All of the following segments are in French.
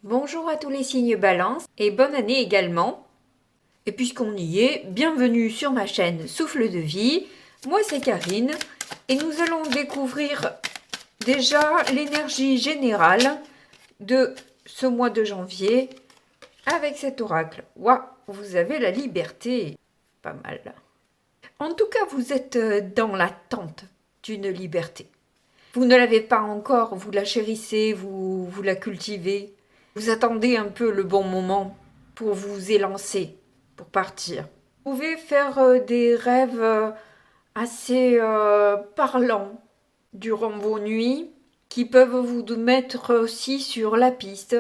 Bonjour à tous les signes Balance et bonne année également. Et puisqu'on y est, bienvenue sur ma chaîne Souffle de Vie. Moi c'est Karine et nous allons découvrir déjà l'énergie générale de ce mois de janvier avec cet oracle. Waouh, vous avez la liberté. Pas mal. En tout cas, vous êtes dans l'attente d'une liberté. Vous ne l'avez pas encore, vous la chérissez, vous la cultivez. Vous attendez un peu le bon moment pour vous élancer, pour partir. Vous pouvez faire des rêves assez parlants durant vos nuits qui peuvent vous mettre aussi sur la piste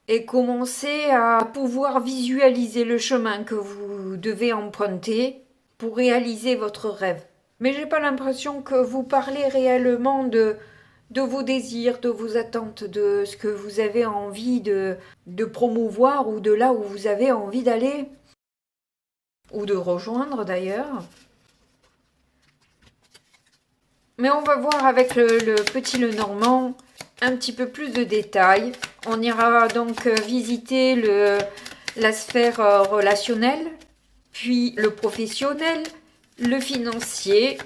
et commencer à pouvoir visualiser le chemin que vous devez emprunter pour réaliser votre rêve. Mais j'ai pas l'impression que vous parlez réellement de vos désirs, de vos attentes, de ce que vous avez envie de promouvoir ou de là où vous avez envie d'aller ou de rejoindre d'ailleurs. Mais on va voir avec le petit Lenormand un petit peu plus de détails. On ira donc visiter la sphère relationnelle, puis le professionnel, le financier,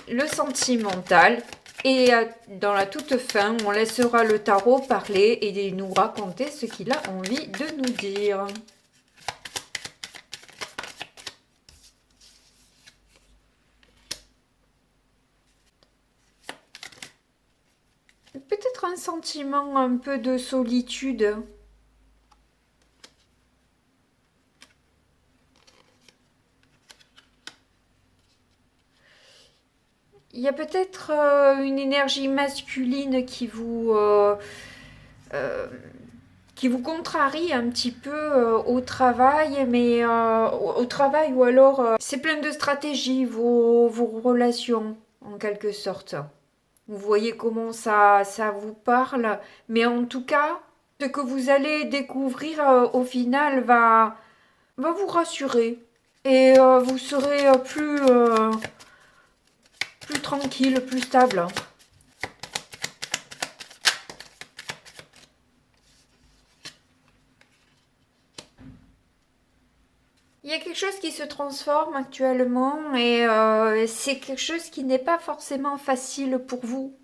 le sentimental. Et dans la toute fin, on laissera le tarot parler et nous raconter ce qu'il a envie de nous dire. Peut-être un sentiment un peu de solitude. Il y a peut-être une énergie masculine qui vous contrarie un petit peu au travail, mais au travail ou alors c'est plein de stratégies, vos relations en quelque sorte. Vous voyez comment ça vous parle, mais en tout cas, ce que vous allez découvrir au final va vous rassurer et vous serez plus tranquille, plus stable. Il y a quelque chose qui se transforme actuellement et c'est quelque chose qui n'est pas forcément facile pour vous.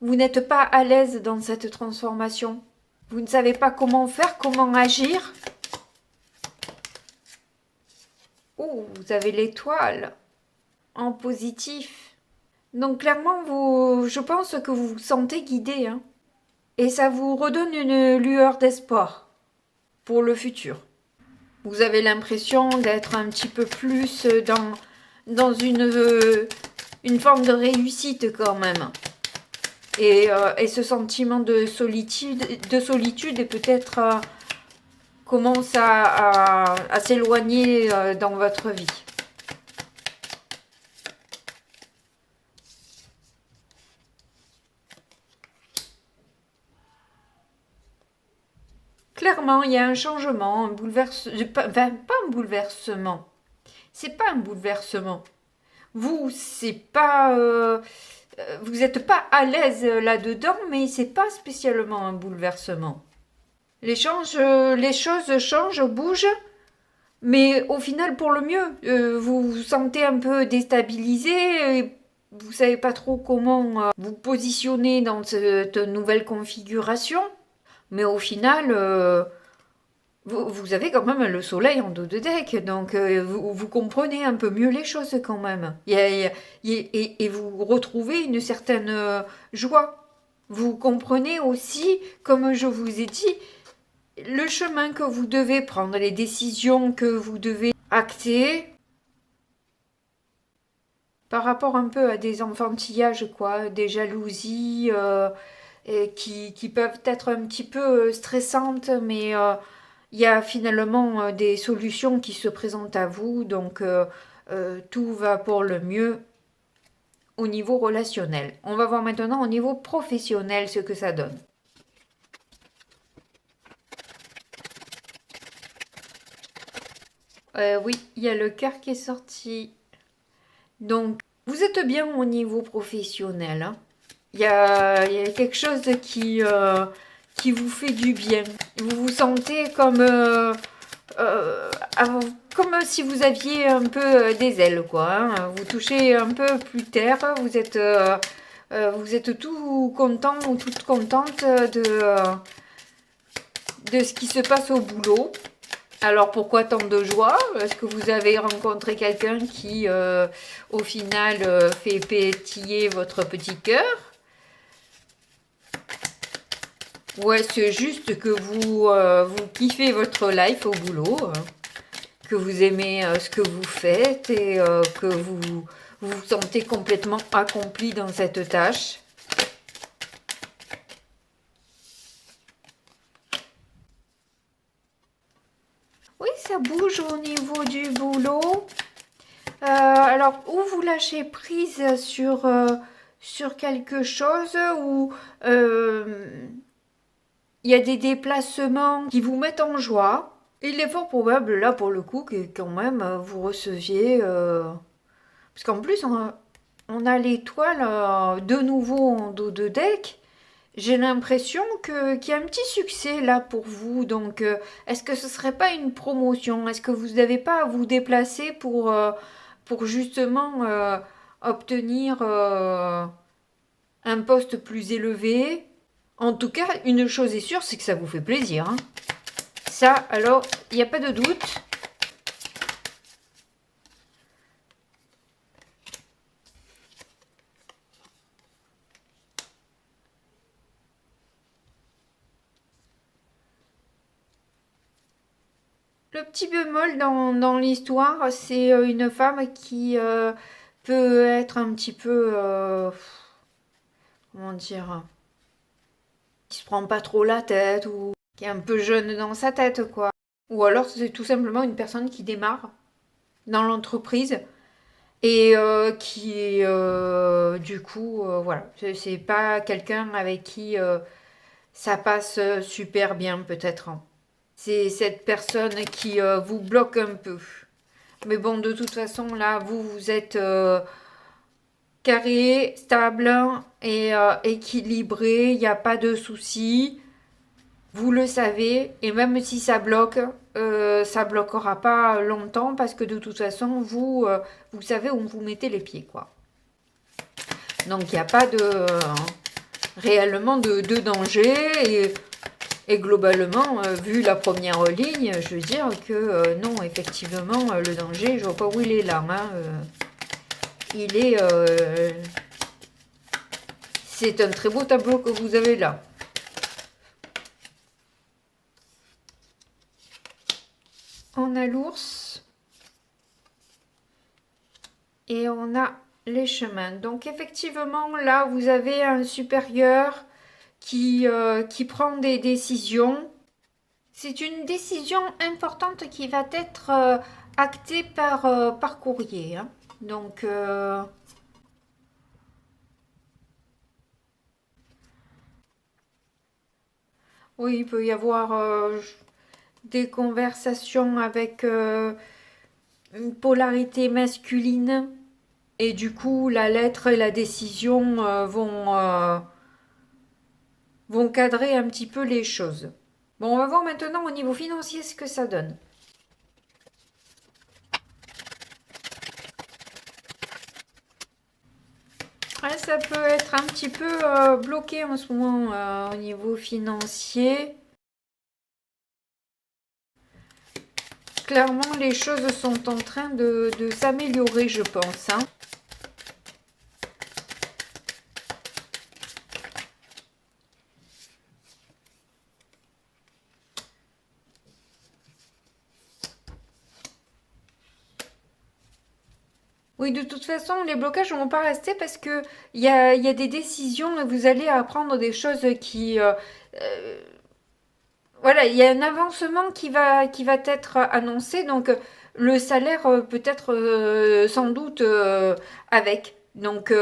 Vous n'êtes pas à l'aise dans cette transformation. Vous ne savez pas comment faire, comment agir. Oh, vous avez l'étoile en positif. Donc clairement, je pense que vous vous sentez guidé. Hein. Et ça vous redonne une lueur d'espoir pour le futur. Vous avez l'impression d'être un petit peu plus dans une forme de réussite quand même. Et ce sentiment de solitude est peut-être commence à s'éloigner dans votre vie. Clairement, il y a un changement, un bouleversement, pas un bouleversement. C'est pas un bouleversement. Vous, c'est pas, vous n'êtes pas à l'aise là-dedans, mais c'est pas spécialement un bouleversement. Les choses changent, bougent, mais au final pour le mieux. Vous vous sentez un peu déstabilisé, et vous savez pas trop comment vous positionner dans cette nouvelle configuration, mais au final, vous avez quand même le soleil en dos de deck, donc vous comprenez un peu mieux les choses quand même. Et vous retrouvez une certaine joie. Vous comprenez aussi, comme je vous ai dit, le chemin que vous devez prendre, les décisions que vous devez acter par rapport un peu à des enfantillages, quoi, des jalousies et qui peuvent être un petit peu stressantes, mais il y a finalement des solutions qui se présentent à vous, donc tout va pour le mieux au niveau relationnel. On va voir maintenant au niveau professionnel ce que ça donne. Oui, il y a le cœur qui est sorti. Donc, vous êtes bien au niveau professionnel. Hein. Il y a quelque chose qui vous fait du bien. Vous vous sentez comme si vous aviez un peu des ailes, quoi. Hein. Vous touchez un peu plus terre, vous êtes tout content ou toute contente de ce qui se passe au boulot. Alors pourquoi tant de joie? Est-ce que vous avez rencontré quelqu'un qui, au final, fait pétiller votre petit cœur? Ou est-ce juste que vous kiffez votre life au boulot, que vous aimez ce que vous faites et que vous vous sentez complètement accompli dans cette tâche? Oui, ça bouge au niveau du boulot. Alors, ou vous lâchez prise sur quelque chose, ou il y a des déplacements qui vous mettent en joie. Il est fort probable, là, pour le coup, que quand même, vous receviez... parce qu'en plus, on a l'étoile de nouveau en dos de deck. J'ai l'impression qu'il y a un petit succès là pour vous. Donc, est-ce que ce serait pas une promotion? Est-ce que vous n'avez pas à vous déplacer pour justement obtenir un poste plus élevé? En tout cas, une chose est sûre, c'est que ça vous fait plaisir. Hein. Ça, alors, il n'y a pas de doute. Le petit bémol dans l'histoire, c'est une femme qui peut être un petit peu... comment dire? Qui se prend pas trop la tête ou qui est un peu jeune dans sa tête, quoi. Ou alors c'est tout simplement une personne qui démarre dans l'entreprise et qui du coup voilà, c'est pas quelqu'un avec qui ça passe super bien peut-être. C'est cette personne qui vous bloque un peu. Mais bon, de toute façon là vous êtes carré, stable et équilibré, il n'y a pas de soucis. Vous le savez, et même si ça bloquera pas longtemps parce que de toute façon, vous savez où vous mettez les pieds, quoi. Donc il n'y a pas réellement de danger et globalement, vu la première ligne, je veux dire que non, effectivement, le danger, je vois pas où il est là. Hein, il est, c'est un très beau tableau que vous avez là. On a l'ours et on a les chemins. Donc effectivement, là, vous avez un supérieur qui prend des décisions. C'est une décision importante qui va être actée par courrier. Hein. Donc, oui, il peut y avoir des conversations avec une polarité masculine. Et du coup, la lettre et la décision vont cadrer un petit peu les choses. Bon, on va voir maintenant au niveau financier ce que ça donne. Ouais, ça peut être un petit peu bloqué en ce moment au niveau financier. Clairement, les choses sont en train de s'améliorer, je pense. Hein. Oui, de toute façon, les blocages ne vont pas rester parce que il y a des décisions et vous allez apprendre des choses qui... voilà, il y a un avancement qui va être annoncé, donc le salaire peut être sans doute avec. Donc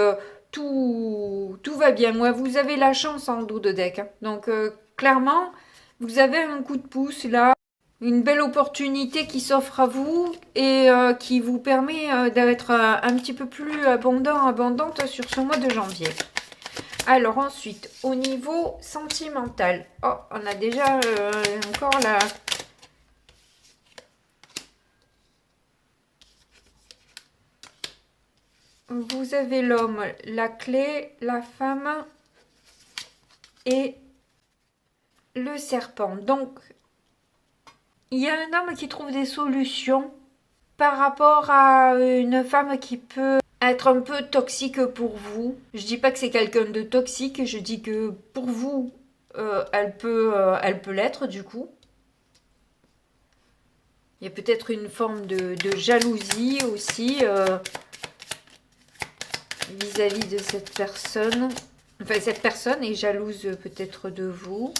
tout va bien. Moi, vous avez la chance en dos de deck. Hein. Donc clairement, vous avez un coup de pouce là. Une belle opportunité qui s'offre à vous et qui vous permet d'être un petit peu plus abondante sur ce mois de janvier. Alors ensuite, au niveau sentimental. Oh, on a déjà encore la... Vous avez l'homme, la clé, la femme et le serpent. Donc, il y a un homme qui trouve des solutions par rapport à une femme qui peut être un peu toxique pour vous. Je dis pas que c'est quelqu'un de toxique, je dis que pour vous, elle peut l'être du coup. Il y a peut-être une forme de jalousie aussi vis-à-vis de cette personne. Enfin, cette personne est jalouse peut-être de vous.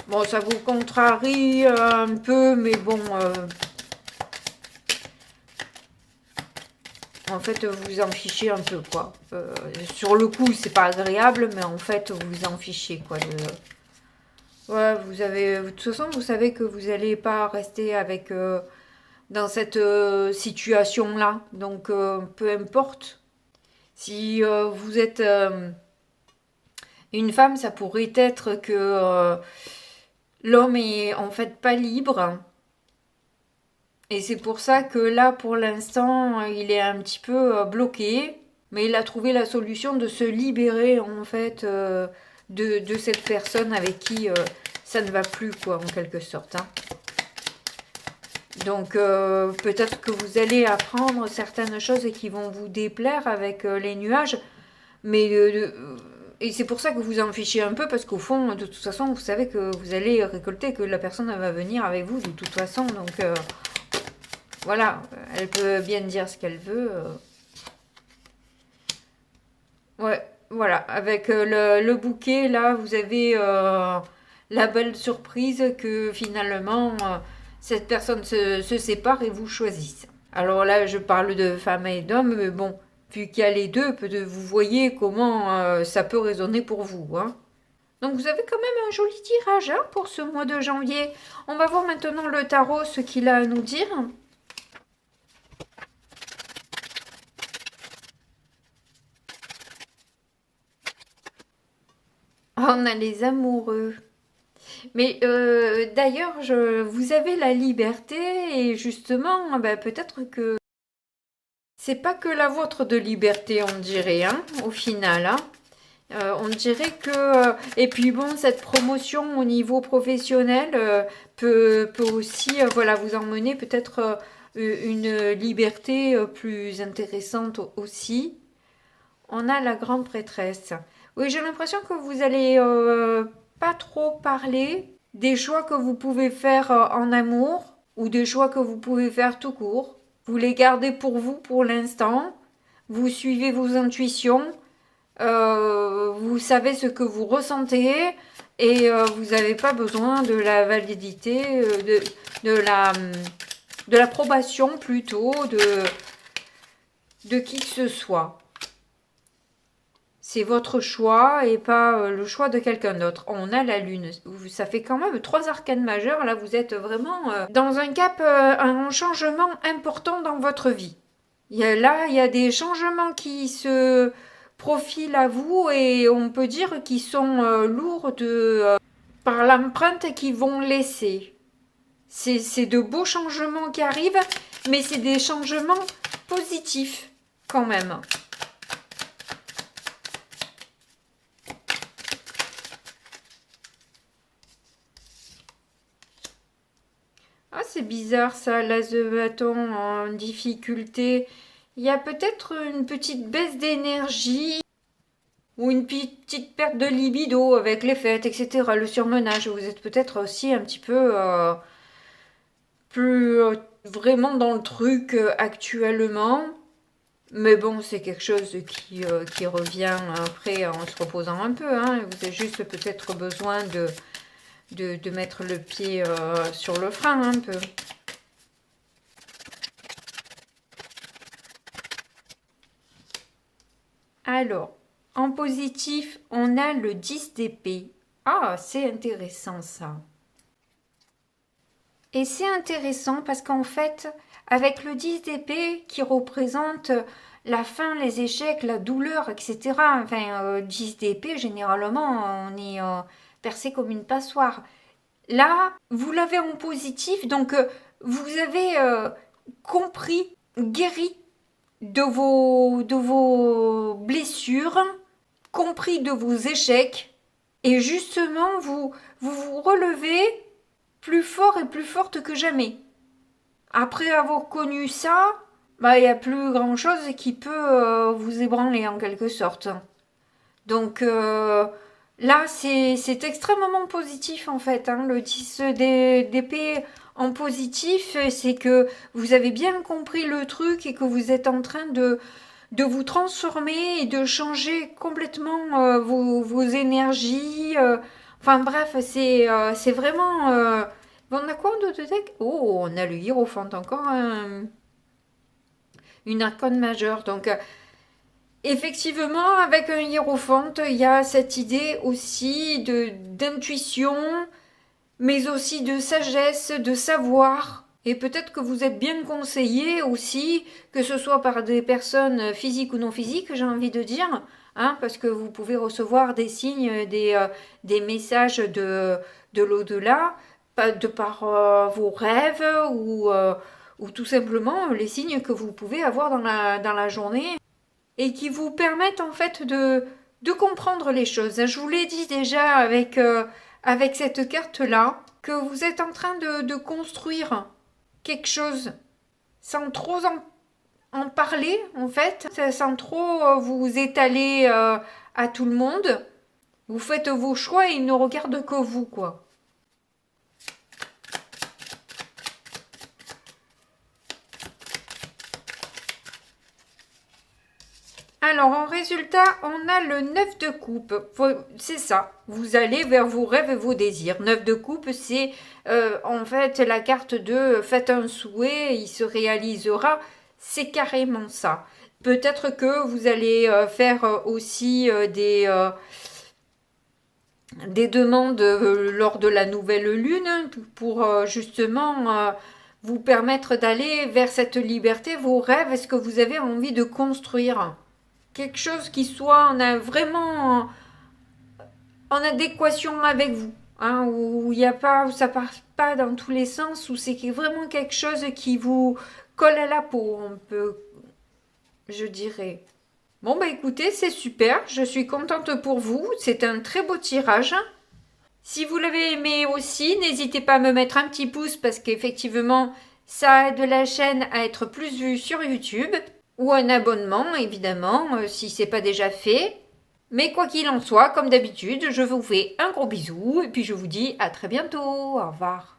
Bon, ça vous contrarie un peu, mais bon... en fait, vous en fichez un peu, quoi. Sur le coup, c'est pas agréable, mais en fait, vous en fichez, quoi. Ouais, vous avez... De toute façon, vous savez que vous n'allez pas rester avec... dans cette situation-là. Donc, peu importe. Si vous êtes une femme, ça pourrait être que l'homme est en fait pas libre. Et c'est pour ça que là, pour l'instant, il est un petit peu bloqué. Mais il a trouvé la solution de se libérer, en fait, de cette personne avec qui ça ne va plus, quoi, en quelque sorte. Hein. Donc, peut-être que vous allez apprendre certaines choses qui vont vous déplaire avec les nuages. Mais et c'est pour ça que vous en fichez un peu, parce qu'au fond, de toute façon, vous savez que vous allez récolter, que la personne va venir avec vous de toute façon. Donc, voilà, elle peut bien dire ce qu'elle veut. Ouais, voilà, avec le bouquet, là, vous avez la belle surprise que finalement, cette personne se sépare et vous choisisse. Alors là, je parle de femmes et d'hommes, mais bon, vu qu'il y a les deux, vous voyez comment ça peut résonner pour vous. Hein. Donc vous avez quand même un joli tirage hein, pour ce mois de janvier. On va voir maintenant le tarot, ce qu'il a à nous dire. On a les amoureux. Mais d'ailleurs, vous avez la liberté et justement, peut-être que c'est pas que la vôtre de liberté, on dirait, hein, au final. Hein. On dirait que... et puis bon, cette promotion au niveau professionnel peut aussi voilà, vous emmener peut-être une liberté plus intéressante aussi. On a la grande prêtresse. Oui, j'ai l'impression que vous allez pas trop parler des choix que vous pouvez faire en amour ou des choix que vous pouvez faire tout court. Vous les gardez pour vous pour l'instant. Vous suivez vos intuitions. Vous savez ce que vous ressentez et vous n'avez pas besoin de la validité, de l'approbation plutôt de qui que ce soit. C'est votre choix et pas le choix de quelqu'un d'autre. On a la lune. Ça fait quand même 3 arcanes majeures. Là, vous êtes vraiment dans un cap, un changement important dans votre vie. Il y a des changements qui se profilent à vous et on peut dire qu'ils sont lourds par l'empreinte qu'ils vont laisser. C'est de beaux changements qui arrivent, mais c'est des changements positifs quand même. Ah, c'est bizarre ça, l'as de bâton en difficulté. Il y a peut-être une petite baisse d'énergie ou une petite perte de libido avec les fêtes, etc. Le surmenage, vous êtes peut-être aussi un petit peu plus vraiment dans le truc actuellement. Mais bon, c'est quelque chose qui revient après en se reposant un peu. Hein. Vous avez juste peut-être besoin de mettre le pied sur le frein un peu. Alors, en positif, on a le 10 d'épée. Ah, c'est intéressant ça. Et c'est intéressant parce qu'en fait, avec le 10 d'épée qui représente la faim, les échecs, la douleur, etc. Enfin, 10 d'épée, généralement, on est percé comme une passoire. Là, vous l'avez en positif, donc vous avez compris, guéri de vos blessures, compris de vos échecs, et justement, vous relevez plus fort et plus forte que jamais. Après avoir connu ça, il n'y a plus grand chose qui peut vous ébranler en quelque sorte. Donc là, c'est extrêmement positif en fait. Le 10 d'épée en positif, c'est que vous avez bien compris le truc et que vous êtes en train de vous transformer et de changer complètement vos énergies. Enfin bref, c'est vraiment... on a quoi en d'autres deck? Oh, on a le Hiérophante, encore une arcane majeure. Donc effectivement, avec un hiérophante, il y a cette idée aussi d'intuition, mais aussi de sagesse, de savoir. Et peut-être que vous êtes bien conseillé aussi, que ce soit par des personnes physiques ou non physiques, j'ai envie de dire, parce que vous pouvez recevoir des signes, des messages de l'au-delà, de par vos rêves ou tout simplement les signes que vous pouvez avoir dans la journée et qui vous permettent en fait de comprendre les choses. Je vous l'ai dit déjà avec cette carte-là, que vous êtes en train de construire quelque chose sans trop en parler, en fait, sans trop vous étaler à tout le monde. Vous faites vos choix et ils ne regardent que vous, quoi. Alors, en résultat, on a le 9 de coupe. C'est ça. Vous allez vers vos rêves et vos désirs. 9 de coupe, c'est en fait la carte de faites un souhait, il se réalisera. C'est carrément ça. Peut-être que vous allez faire aussi des demandes lors de la nouvelle lune pour justement vous permettre d'aller vers cette liberté, vos rêves, est-ce que vous avez envie de construire quelque chose qui soit vraiment en adéquation avec vous, où il y a pas, où ça part pas dans tous les sens, où c'est vraiment quelque chose qui vous colle à la peau, on peut, je dirais. Bon écoutez, c'est super, je suis contente pour vous, c'est un très beau tirage. Si vous l'avez aimé aussi, n'hésitez pas à me mettre un petit pouce parce qu'effectivement, ça aide la chaîne à être plus vue sur YouTube. Ou un abonnement, évidemment, si c'est pas déjà fait. Mais quoi qu'il en soit, comme d'habitude, je vous fais un gros bisou et puis je vous dis à très bientôt. Au revoir.